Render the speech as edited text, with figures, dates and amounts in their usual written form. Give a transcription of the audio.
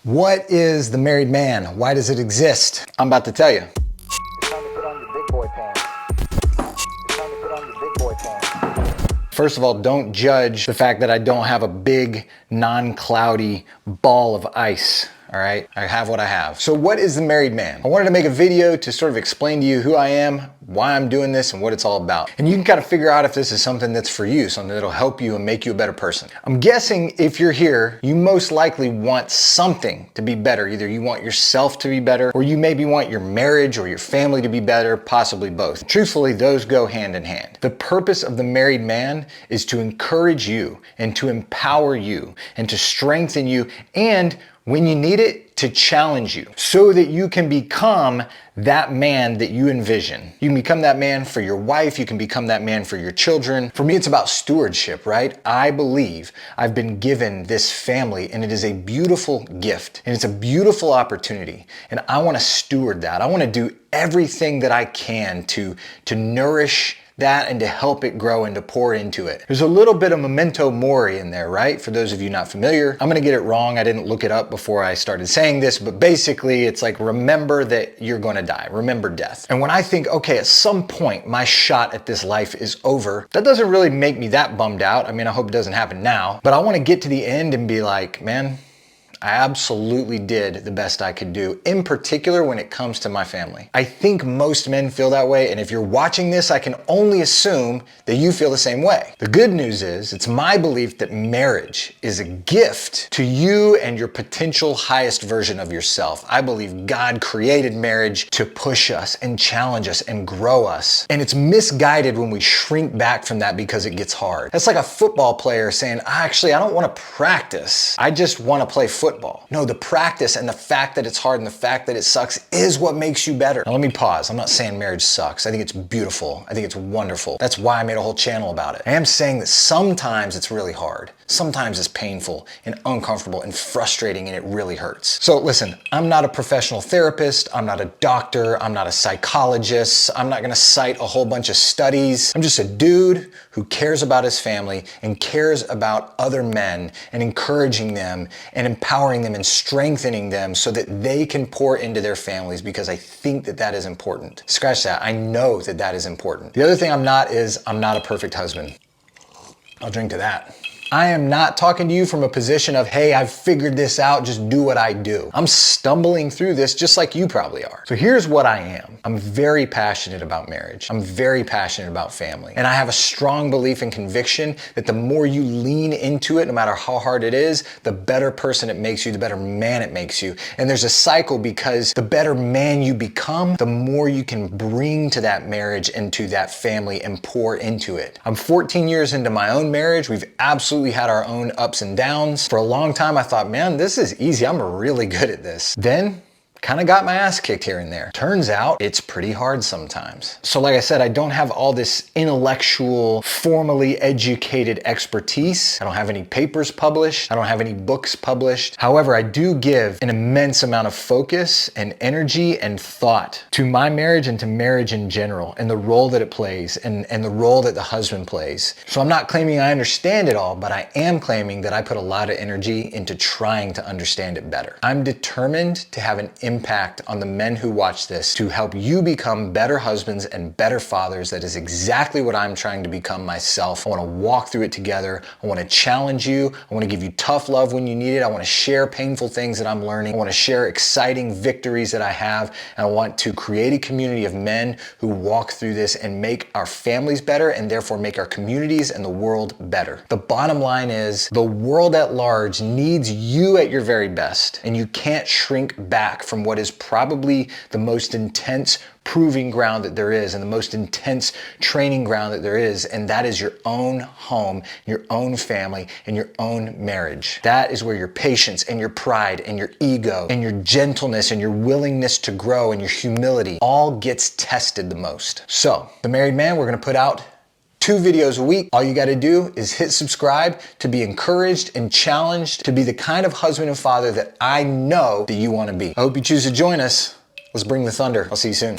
What is the married man? Why does it exist? I'm about to tell you. It's time to put on your big boy pants. It's time to put on your big boy pants. First of all, don't judge the fact that I don't have a big, non-cloudy ball of ice. All right, I have what I have. So what is the married man? I wanted to make a video to sort of explain to you who I am, why I'm doing this, and what it's all about. And you can kind of figure out if this is something that's for you, something that'll help you and make you a better person. I'm guessing if you're here, you most likely want something to be better. Either you want yourself to be better, or you maybe want your marriage or your family to be better, possibly both. Truthfully, those go hand in hand. The purpose of the married man is to encourage you and to empower you and to strengthen you, and when you need it, to challenge you so that you can become that man that you envision. You can become that man for your wife. You can become that man for your children. For me, it's about stewardship, right? I believe I've been given this family, and it is a beautiful gift and it's a beautiful opportunity. And I want to steward that. I want to do everything that I can to nourish that and to help it grow and to pour into it. There's a little bit of memento mori in there, right? For those of you not familiar, I'm gonna get it wrong. I didn't look it up before I started saying this, but basically it's like, remember that you're gonna die. Remember death. And when I think, okay, at some point my shot at this life is over, that doesn't really make me that bummed out. I mean, I hope it doesn't happen now, but I wanna get to the end and be like, man, I absolutely did the best I could do, in particular when it comes to my family. I think most men feel that way, and if you're watching this, I can only assume that you feel the same way. The good news is, it's my belief that marriage is a gift to you and your potential highest version of yourself. I believe God created marriage to push us and challenge us and grow us. And it's misguided when we shrink back from that because it gets hard. That's like a football player saying, actually, I don't want to practice. I just want to play football. No, the practice and the fact that it's hard and the fact that it sucks is what makes you better. Now let me pause. I'm not saying marriage sucks. I think it's beautiful. I think it's wonderful. That's why I made a whole channel about it. I am saying that sometimes it's really hard. Sometimes it's painful and uncomfortable and frustrating, and it really hurts. So listen, I'm not a professional therapist. I'm not a doctor. I'm not a psychologist. I'm not gonna cite a whole bunch of studies. I'm just a dude who cares about his family and cares about other men and encouraging them and empowering them and strengthening them so that they can pour into their families, because I think that that is important. Scratch that. I know that that is important. The other thing I'm not is I'm not a perfect husband. I'll drink to that. I am not talking to you from a position of, hey, I've figured this out, just do what I do. I'm stumbling through this just like you probably are. So here's what I am. I'm very passionate about marriage. I'm very passionate about family. And I have a strong belief and conviction that the more you lean into it, no matter how hard it is, the better person it makes you, the better man it makes you. And there's a cycle, because the better man you become, the more you can bring to that marriage and to that family and pour into it. I'm 14 years into my own marriage. We've absolutely had our own ups and downs. For a long time, I thought, man, this is easy. I'm really good at this. Then kind of got my ass kicked here and there. Turns out it's pretty hard sometimes. So like I said, I don't have all this intellectual, formally educated expertise. I don't have any papers published. I don't have any books published. However, I do give an immense amount of focus and energy and thought to my marriage and to marriage in general, and the role that it plays and the role that the husband plays. So I'm not claiming I understand it all, but I am claiming that I put a lot of energy into trying to understand it better. I'm determined to have an impact on the men who watch this, to help you become better husbands and better fathers. That is exactly what I'm trying to become myself. I want to walk through it together. I want to challenge you. I want to give you tough love when you need it. I want to share painful things that I'm learning. I want to share exciting victories that I have. And I want to create a community of men who walk through this and make our families better, and therefore make our communities and the world better. The bottom line is, the world at large needs you at your very best, and you can't shrink back from what is probably the most intense proving ground that there is, and the most intense training ground that there is, and that is your own home, your own family, and your own marriage. That is where your patience and your pride and your ego and your gentleness and your willingness to grow and your humility all gets tested the most. So, The Married Man, we're gonna put out 2 videos a week. All you got to do is hit subscribe to be encouraged and challenged to be the kind of husband and father that I know that you want to be. I hope you choose to join us. Let's bring the thunder. I'll see you soon.